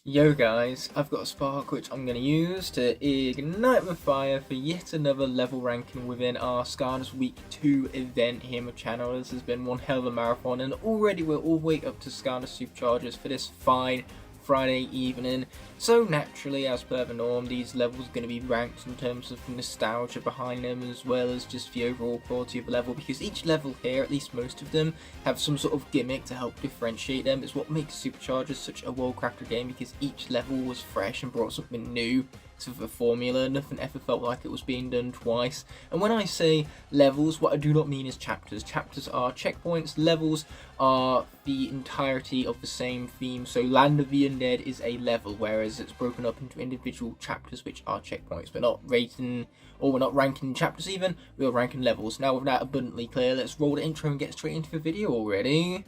Yo guys, I've got a spark which I'm going to use to ignite my fire for yet another level ranking within our Skylanders Week 2 event here on my channel. This has been one hell of a marathon, and already we're all the way up to Skylanders Superchargers for this fine Friday evening. So naturally, as per the norm, these levels are going to be ranked in terms of nostalgia behind them, as well as just the overall quality of the level, because each level here, at least most of them, have some sort of gimmick to help differentiate them. It's what makes Superchargers such a well-crafted game, because each level was fresh and brought something new to the formula. Nothing ever felt like it was being done twice. And when I say levels, what I do not mean is chapters. Chapters are checkpoints, levels are the entirety of the same theme. So Land of the Undead is a level, whereas it's broken up into individual chapters which are checkpoints. We're not rating, or we're not ranking chapters even, we're ranking levels. Now with that abundantly clear, let's roll the intro and get straight into the video already.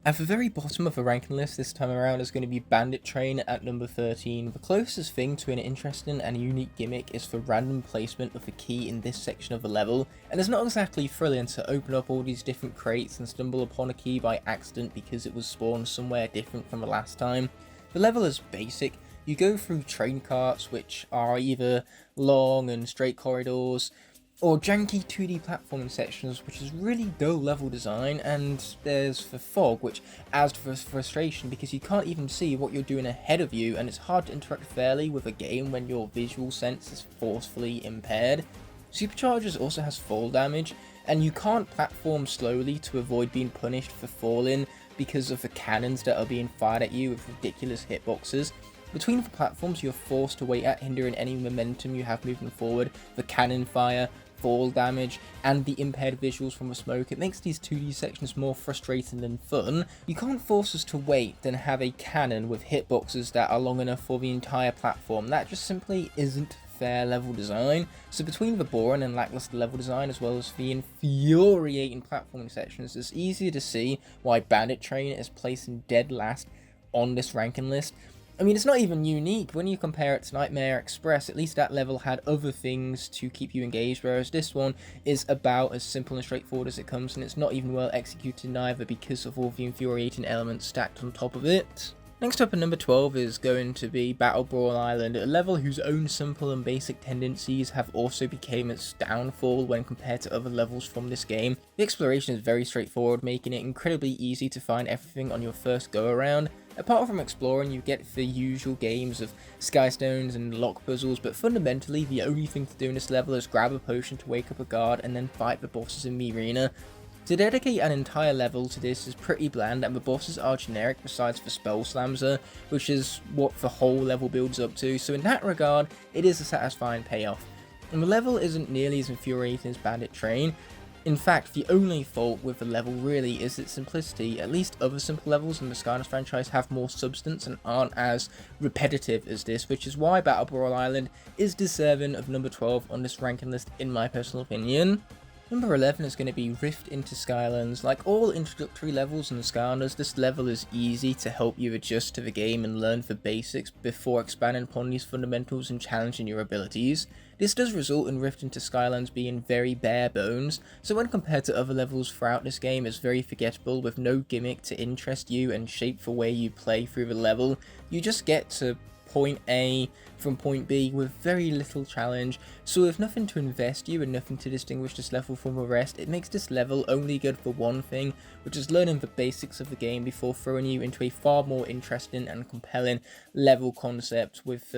At the very bottom of the ranking list this time around is going to be Bandit Train at number 13. The closest thing to an interesting and unique gimmick is the random placement of the key in this section of the level, and it's not exactly thrilling to open up all these different crates and stumble upon a key by accident because it was spawned somewhere different from the last time. The level is basic. You go through train carts, which are either long and straight corridors, or janky 2D platforming sections, which is really dull level design, and there's the fog, which adds to the frustration because you can't even see what you're doing ahead of you, and it's hard to interact fairly with a game when your visual sense is forcefully impaired. Superchargers also has fall damage, and you can't platform slowly to avoid being punished for falling because of the cannons that are being fired at you with ridiculous hitboxes. Between the platforms you're forced to wait at, hindering any momentum you have moving forward, the cannon fire, fall damage, and the impaired visuals from the smoke. It makes these 2D sections more frustrating than fun. You can't force us to wait then have a cannon with hitboxes that are long enough for the entire platform. That just simply isn't fair level design. So between the boring and lackluster level design as well as the infuriating platforming sections, it's easier to see why Bandit Train is placing dead last on this ranking list. I mean, it's not even unique. When you compare it to Nightmare Express, at least that level had other things to keep you engaged, whereas this one is about as simple and straightforward as it comes, and it's not even well executed neither because of all the infuriating elements stacked on top of it. Next up at number 12 is going to be Battle Brawl Island, a level whose own simple and basic tendencies have also become its downfall when compared to other levels from this game. The exploration is very straightforward, making it incredibly easy to find everything on your first go around. Apart from exploring, you get the usual games of sky stones and lock puzzles, but fundamentally the only thing to do in this level is grab a potion to wake up a guard and then fight the bosses in the arena. To dedicate an entire level to this is pretty bland, and the bosses are generic besides the spell slamser, which is what the whole level builds up to, so in that regard it is a satisfying payoff. And the level isn't nearly as infuriating as Bandit Train. In fact, the only fault with the level really is its simplicity. At least other simple levels in the Skylanders franchise have more substance and aren't as repetitive as this, which is why Battle Brawl Island is deserving of number 12 on this ranking list in my personal opinion. Number 11 is going to be Rift into Skylands. Like all introductory levels in the Skylanders, this level is easy to help you adjust to the game and learn the basics before expanding upon these fundamentals and challenging your abilities. This does result in Rift into Skylands being very bare bones, so when compared to other levels throughout this game, it's very forgettable with no gimmick to interest you and shape the way you play through the level. You just get to point A from point B with very little challenge, so with nothing to invest you and nothing to distinguish this level from the rest, it makes this level only good for one thing, which is learning the basics of the game before throwing you into a far more interesting and compelling level concept with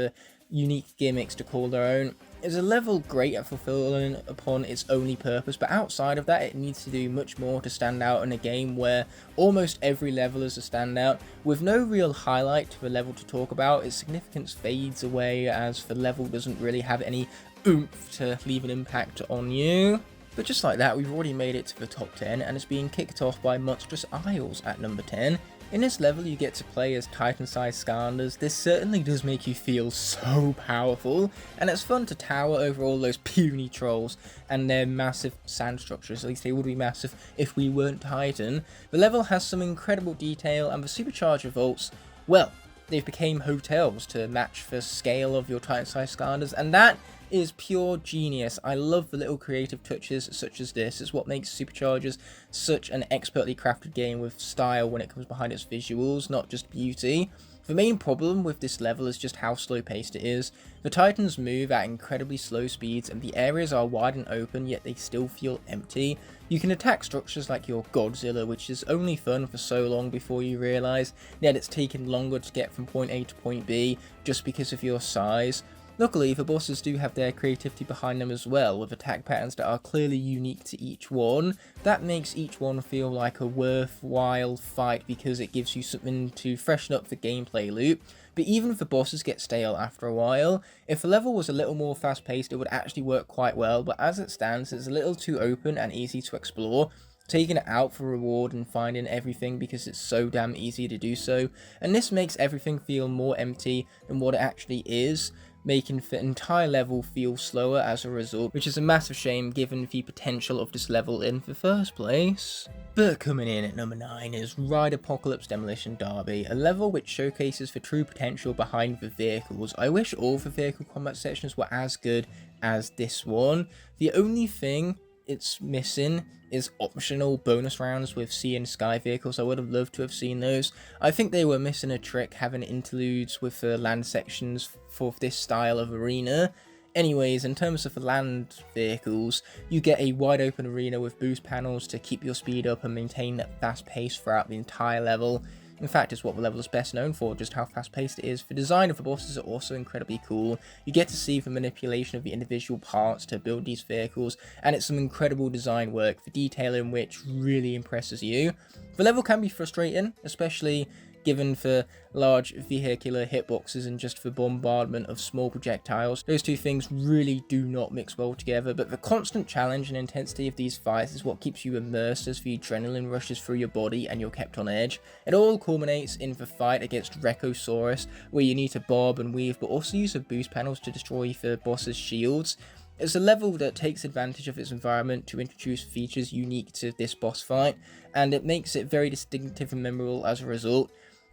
unique gimmicks to call their own. It's a level great at fulfilling upon its only purpose, but outside of that it needs to do much more to stand out in a game where almost every level is a standout. With no real highlight to the level to talk about, its significance fades away as the level doesn't really have any oomph to leave an impact on you. But just like that, we've already made it to the top 10, and it's being kicked off by Monstrous Isles at number 10. In this level you get to play as Titan-sized Skylanders. This certainly does make you feel so powerful, and it's fun to tower over all those puny trolls and their massive sand structures. At least they would be massive if we weren't Titan. The level has some incredible detail, and the Supercharger vaults, well, they've become hotels to match the scale of your Titan-sized Skylanders, and that is pure genius. I love the little creative touches such as this. It's what makes Superchargers such an expertly crafted game with style when it comes behind its visuals, not just beauty. The main problem with this level is just how slow paced it is. The Titans move at incredibly slow speeds and the areas are wide and open, yet they still feel empty. You can attack structures like your Godzilla, which is only fun for so long before you realise that it's taken longer to get from point A to point B just because of your size. Luckily, the bosses do have their creativity behind them as well, with attack patterns that are clearly unique to each one. That makes each one feel like a worthwhile fight because it gives you something to freshen up the gameplay loop. But even if the bosses get stale after a while, if the level was a little more fast paced it would actually work quite well, but as it stands it's a little too open and easy to explore. Taking it out for reward and finding everything because it's so damn easy to do so, and this makes everything feel more empty than what it actually is, making the entire level feel slower as a result, which is a massive shame given the potential of this level in the first place. But coming in at number 9 is Ride Apocalypse Demolition Derby, a level which showcases the true potential behind the vehicles. I wish all the vehicle combat sections were as good as this one. The only thing it's missing is optional bonus rounds with sea and sky vehicles. I would have loved to have seen those. I think they were missing a trick having interludes with the land sections for this style of arena. Anyways, in terms of the land vehicles, you get a wide open arena with boost panels to keep your speed up and maintain that fast pace throughout the entire level. In fact, it's what the level is best known for, just how fast paced it is. The design of the bosses are also incredibly cool. You get to see the manipulation of the individual parts to build these vehicles, and it's some incredible design work, the detail in which really impresses you. The level can be frustrating, especially given the large vehicular hitboxes and just the bombardment of small projectiles. Those two things really do not mix well together, but the constant challenge and intensity of these fights is what keeps you immersed as the adrenaline rushes through your body and you're kept on edge. It all culminates in the fight against Rekosaurus, where you need to bob and weave, but also use the boost panels to destroy the boss's shields. It's a level that takes advantage of its environment to introduce features unique to this boss fight, and it makes it very distinctive and memorable as a result.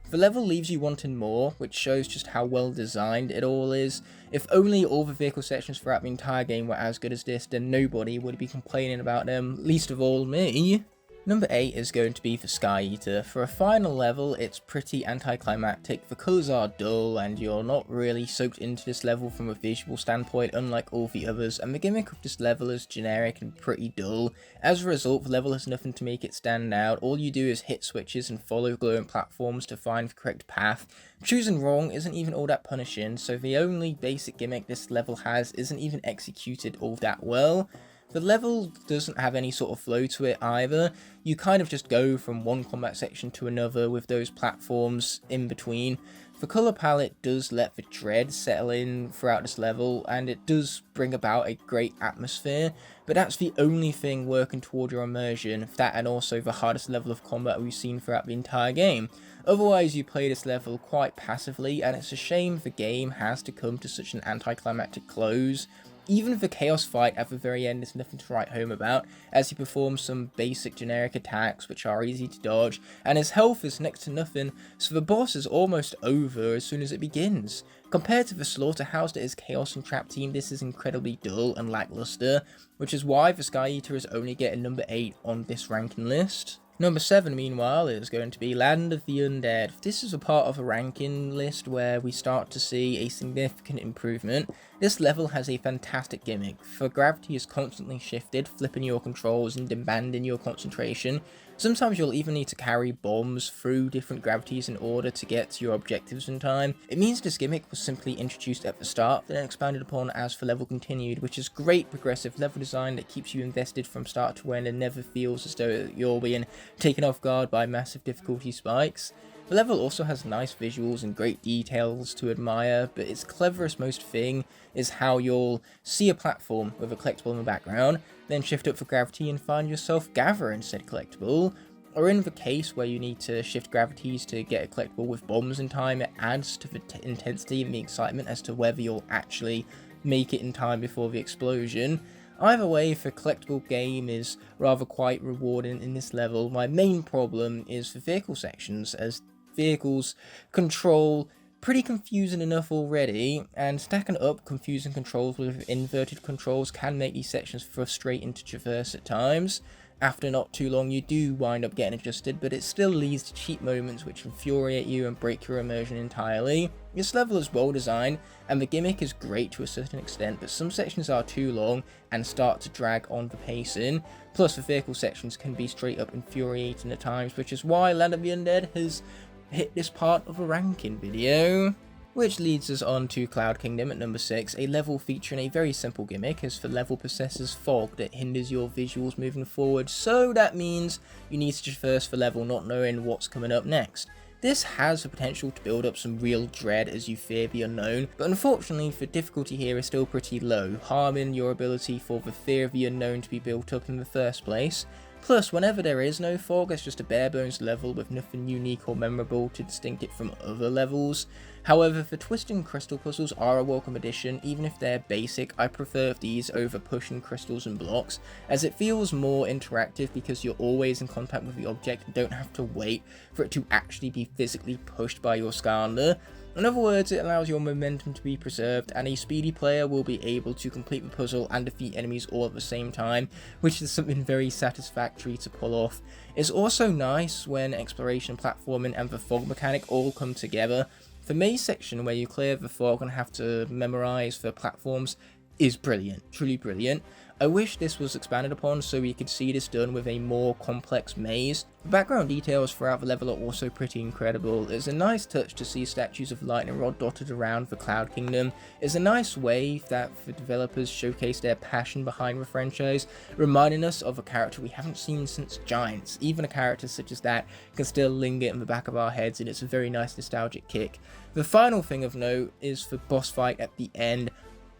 The level leaves you wanting more, which shows just how well designed it all is. If only all the vehicle sections throughout the entire game were as good as this, then nobody would be complaining about them, least of all me. Number 8 is going to be for Sky Eater. For a final level, it's pretty anticlimactic. The colours are dull and you're not really soaked into this level from a visual standpoint, unlike all the others, and the gimmick of this level is generic and pretty dull. As a result, the level has nothing to make it stand out. All you do is hit switches and follow glowing platforms to find the correct path. Choosing wrong isn't even all that punishing, so the only basic gimmick this level has isn't even executed all that well. The level doesn't have any sort of flow to it either. You kind of just go from one combat section to another with those platforms in between. The colour palette does let the dread settle in throughout this level, and it does bring about a great atmosphere, but that's the only thing working toward your immersion, that and also the hardest level of combat we've seen throughout the entire game. Otherwise you play this level quite passively, and it's a shame the game has to come to such an anticlimactic close. Even the chaos fight at the very end is nothing to write home about, as he performs some basic generic attacks which are easy to dodge, and his health is next to nothing, so the boss is almost over as soon as it begins. Compared to the slaughterhouse that is Chaos and Trap Team, this is incredibly dull and lackluster, which is why the Sky Eater is only getting number 8 on this ranking list. Number 7, meanwhile, is going to be Land of the Undead. This is a part of a ranking list where we start to see a significant improvement. This level has a fantastic gimmick. The gravity is constantly shifted, flipping your controls and demanding your concentration. Sometimes you'll even need to carry bombs through different gravities in order to get to your objectives in time. It means this gimmick was simply introduced at the start, then expanded upon as the level continued, which is great progressive level design that keeps you invested from start to end and never feels as though you're being taken off guard by massive difficulty spikes. The level also has nice visuals and great details to admire, but its cleverest most thing is how you'll see a platform with a collectible in the background, then shift up for gravity and find yourself gathering said collectible. or in the case where you need to shift gravities to get a collectible with bombs in time, it adds to the intensity and the excitement as to whether you'll actually make it in time before the explosion. Either way, the collectible game is rather quite rewarding in this level. My main problem is the vehicle sections, as vehicles control pretty confusing enough already, and stacking up confusing controls with inverted controls can make these sections frustrating to traverse at times. After not too long you do wind up getting adjusted, but it still leads to cheap moments which infuriate you and break your immersion entirely. This level is well designed and the gimmick is great to a certain extent, but some sections are too long and start to drag on the pacing. Plus the vehicle sections can be straight up infuriating at times, which is why Land of the Undead has hit this part of a ranking video. Which leads us on to Cloud Kingdom at number 6, a level featuring a very simple gimmick, as the level possesses fog that hinders your visuals moving forward, so that means you need to traverse the level not knowing what's coming up next. This has the potential to build up some real dread as you fear the unknown, but unfortunately the difficulty here is still pretty low, harming your ability for the fear of the unknown to be built up in the first place. Plus, whenever there is no fog, it's just a bare bones level with nothing unique or memorable to distinct it from other levels. However, the twisting crystal puzzles are a welcome addition. Even if they're basic, I prefer these over pushing crystals and blocks, as it feels more interactive because you're always in contact with the object and don't have to wait for it to actually be physically pushed by your Skylander. In other words, it allows your momentum to be preserved, and a speedy player will be able to complete the puzzle and defeat enemies all at the same time, which is something very satisfactory to pull off. It's also nice when exploration, platforming and the fog mechanic all come together. The maze section where you clear the fog and have to memorize the platforms is brilliant, truly brilliant. I wish this was expanded upon so we could see this done with a more complex maze. The background details throughout the level are also pretty incredible. It's a nice touch to see statues of Lightning Rod dotted around the Cloud Kingdom. It's a nice way that the developers showcase their passion behind the franchise, reminding us of a character we haven't seen since Giants. Even a character such as that can still linger in the back of our heads, and it's a very nice nostalgic kick. The final thing of note is the boss fight at the end,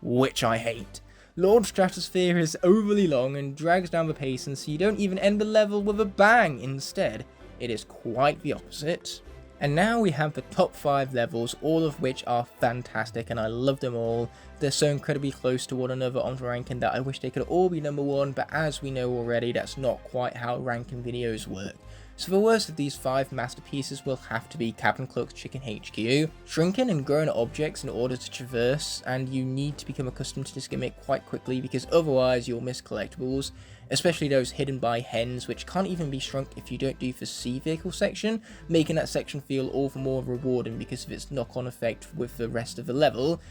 which I hate. Lord Stratosphere is overly long and drags down the pace, and so you don't even end the level with a bang. Instead, it is quite the opposite. And now we have the top 5 levels, all of which are fantastic and I love them all. They're so incredibly close to one another on the ranking that I wish they could all be number 1, but as we know already, that's not quite how ranking videos work. So the worst of these 5 masterpieces will have to be Captain Cluck's Chicken HQ. Shrinking and growing objects in order to traverse, and you need to become accustomed to this gimmick quite quickly because otherwise you'll miss collectibles, especially those hidden by hens, which can't even be shrunk if you don't do the sea vehicle section, making that section feel all the more rewarding because of its knock-on effect with the rest of the level.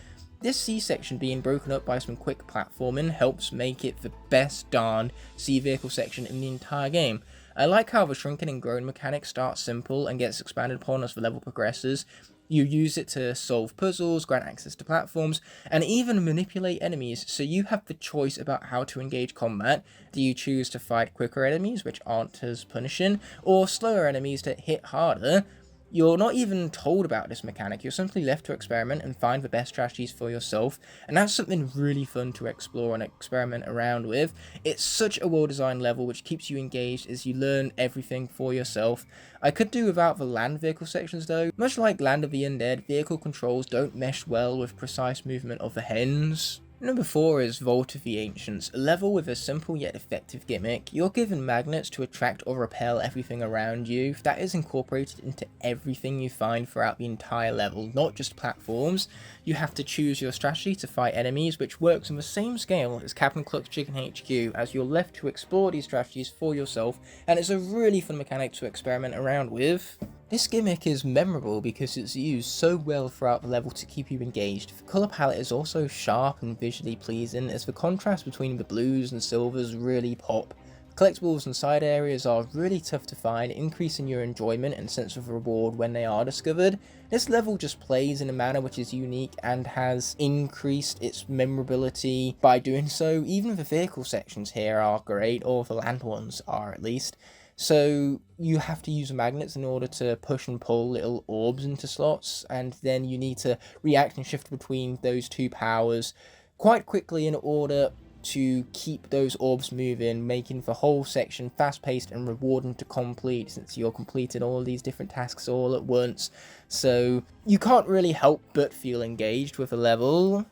This sea section being broken up by some quick platforming helps make it the best darn sea vehicle section in the entire game. I like how the shrinking and growing mechanic starts simple and gets expanded upon as the level progresses. You use it to solve puzzles, grant access to platforms, and even manipulate enemies, so you have the choice about how to engage combat. Do you choose to fight quicker enemies, which aren't as punishing, or slower enemies that hit harder? You're not even told about this mechanic, you're simply left to experiment and find the best strategies for yourself, and that's something really fun to explore and experiment around with. It's such a well-designed level which keeps you engaged as you learn everything for yourself. I could do without the land vehicle sections though. Much like Land of the Undead, vehicle controls don't mesh well with precise movement of the hens. Number 4 is Vault of the Ancients, a level with a simple yet effective gimmick. You're given magnets to attract or repel everything around you. That is incorporated into everything you find throughout the entire level, not just platforms. You have to choose your strategy to fight enemies, which works on the same scale as Captain Cluck's Chicken HQ, as you're left to explore these strategies for yourself, and it's a really fun mechanic to experiment around with. This gimmick is memorable because it's used so well throughout the level to keep you engaged. The colour palette is also sharp and visually pleasing, as the contrast between the blues and silvers really pop. Collectibles and side areas are really tough to find, increasing your enjoyment and sense of reward when they are discovered. This level just plays in a manner which is unique and has increased its memorability by doing so. Even the vehicle sections here are great, or the land ones are at least. So you have to use magnets in order to push and pull little orbs into slots, and then you need to react and shift between those two powers quite quickly in order to keep those orbs moving, making the whole section fast-paced and rewarding to complete, since you're completing all these different tasks all at once. So you can't really help but feel engaged with a level.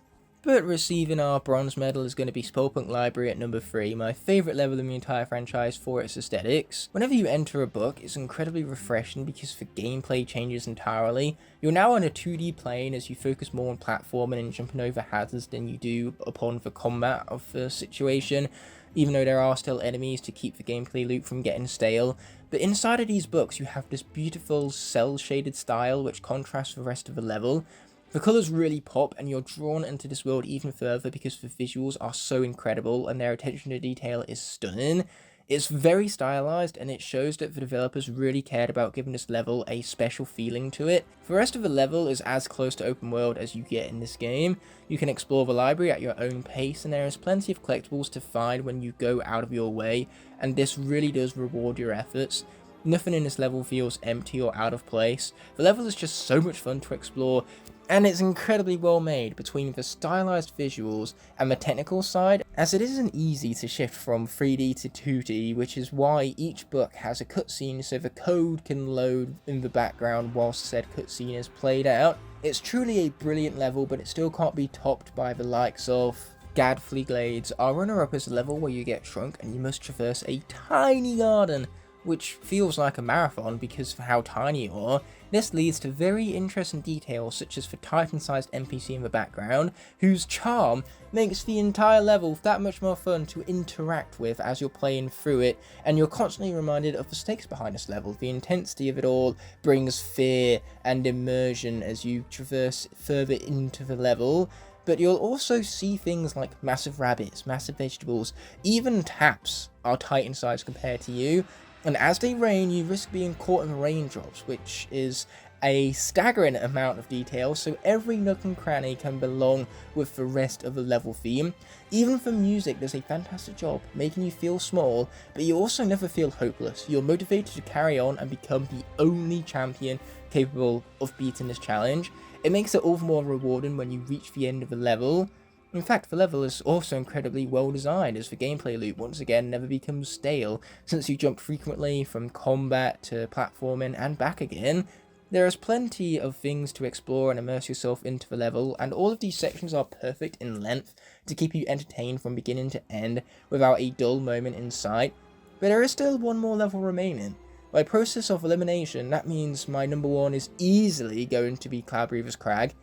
But receiving our bronze medal is going to be Spellpunk Library at number 3, my favourite level in the entire franchise for its aesthetics. Whenever you enter a book, it's incredibly refreshing because the gameplay changes entirely. You're now on a 2D plane as you focus more on platforming and jumping over hazards than you do upon the combat of the situation, even though there are still enemies to keep the gameplay loop from getting stale. But inside of these books you have this beautiful cel-shaded style which contrasts the rest of the level. The colours really pop and you're drawn into this world even further because the visuals are so incredible and their attention to detail is stunning. It's very stylised and it shows that the developers really cared about giving this level a special feeling to it. The rest of the level is as close to open world as you get in this game. You can explore the library at your own pace and there is plenty of collectibles to find when you go out of your way, and this really does reward your efforts. Nothing in this level feels empty or out of place. The level is just so much fun to explore, and it's incredibly well made between the stylized visuals and the technical side, as it isn't easy to shift from 3D to 2D, which is why each book has a cutscene so the code can load in the background whilst said cutscene is played out. It's truly a brilliant level, but it still can't be topped by the likes of Gadfly Glades. Our runner-up is a level where you get shrunk and you must traverse a tiny garden, which feels like a marathon because of how tiny you are. This leads to very interesting details such as the Titan-sized NPC in the background, whose charm makes the entire level that much more fun to interact with as you're playing through it, and you're constantly reminded of the stakes behind this level. The intensity of it all brings fear and immersion as you traverse further into the level. But you'll also see things like massive rabbits, massive vegetables, even taps are Titan-sized compared to you. And as they rain, you risk being caught in the raindrops, which is a staggering amount of detail, so every nook and cranny can belong with the rest of the level theme. Even the music does a fantastic job making you feel small, but you also never feel hopeless. You're motivated to carry on and become the only champion capable of beating this challenge. It makes it all the more rewarding when you reach the end of the level. In fact, the level is also incredibly well designed, as the gameplay loop once again never becomes stale, since you jump frequently from combat to platforming and back again. There is plenty of things to explore and immerse yourself into the level, and all of these sections are perfect in length to keep you entertained from beginning to end without a dull moment in sight. But there is still one more level remaining. By process of elimination, that means my number 1 is easily going to be Cloud Breather's Crag.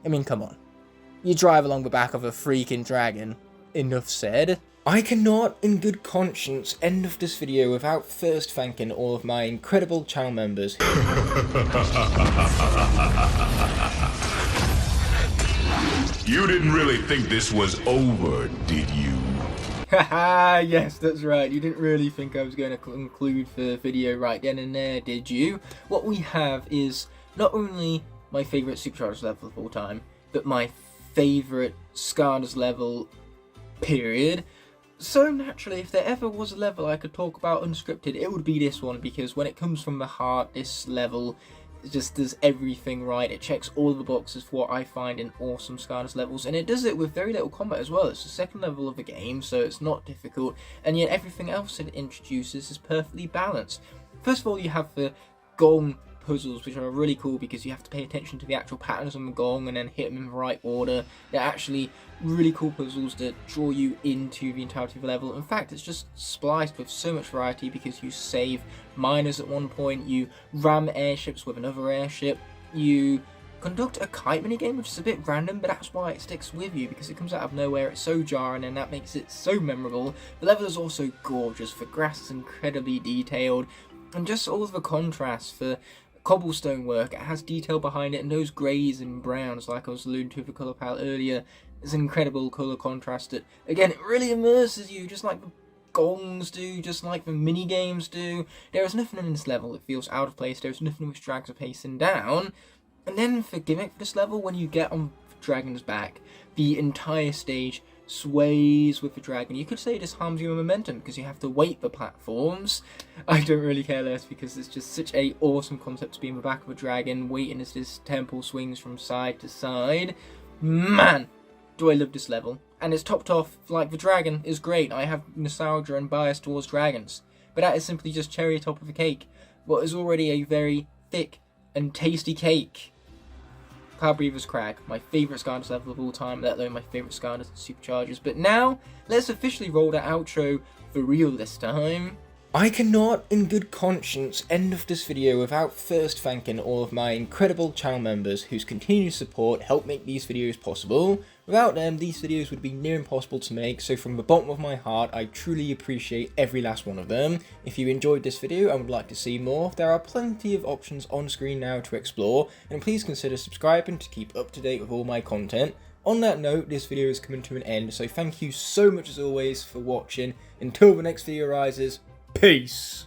I mean, come on. You drive along the back of a freaking dragon. Enough said. I cannot, in good conscience, end off this video without first thanking all of my incredible channel members. You didn't really think this was over, did you? Haha, yes, that's right. You didn't really think I was going to conclude the video right then and there, did you? What we have is not only my favourite Superchargers level of all time, but my favourite Skylanders level, period. So naturally, if there ever was a level I could talk about unscripted, it would be this one, because when it comes from the heart, this level just does everything right. It checks all of the boxes for what I find in awesome Skylanders levels, and it does it with very little combat as well. It's the second level of the game, so it's not difficult, and yet everything else it introduces is perfectly balanced. First of all, you have the gong puzzles, which are really cool because you have to pay attention to the actual patterns on the gong and then hit them in the right order. They're actually really cool puzzles that draw you into the entirety of the level. In fact, it's just spliced with so much variety because you save miners at one point, you ram airships with another airship, you conduct a kite minigame, which is a bit random, but that's why it sticks with you, because it comes out of nowhere, it's so jarring, and that makes it so memorable. The level is also gorgeous, the grass is incredibly detailed, and just all of the contrasts, for cobblestone work, it has detail behind it, and those greys and browns, like I was alluding to with the colour palette earlier, is an incredible colour contrast that, again, it really immerses you, just like the gongs do, just like the mini games do. There is nothing in this level that feels out of place, there is nothing which drags the pacing down. And then for gimmick for this level, when you get on Dragon's back, the entire stage sways with the dragon. You could say this harms your momentum because you have to wait for platforms. I don't really care less because it's just such a awesome concept to be in the back of a dragon, waiting as this temple swings from side to side. Man, do I love this level. and it's topped off, like, the dragon is great. I have nostalgia and bias towards dragons, but that is simply just cherry top of a cake, what is already a very thick and tasty cake. Cloud Breather's Crag, my favourite Skylanders level of all time, let alone my favourite Skylanders Superchargers. But now, let's officially roll that outro for real this time. I cannot, in good conscience, end off this video without first thanking all of my incredible channel members whose continued support help make these videos possible. Without them, these videos would be near impossible to make, so from the bottom of my heart, I truly appreciate every last one of them. If you enjoyed this video and would like to see more, there are plenty of options on screen now to explore, and please consider subscribing to keep up to date with all my content. On that note, this video is coming to an end, so thank you so much as always for watching. Until the next video arises, peace!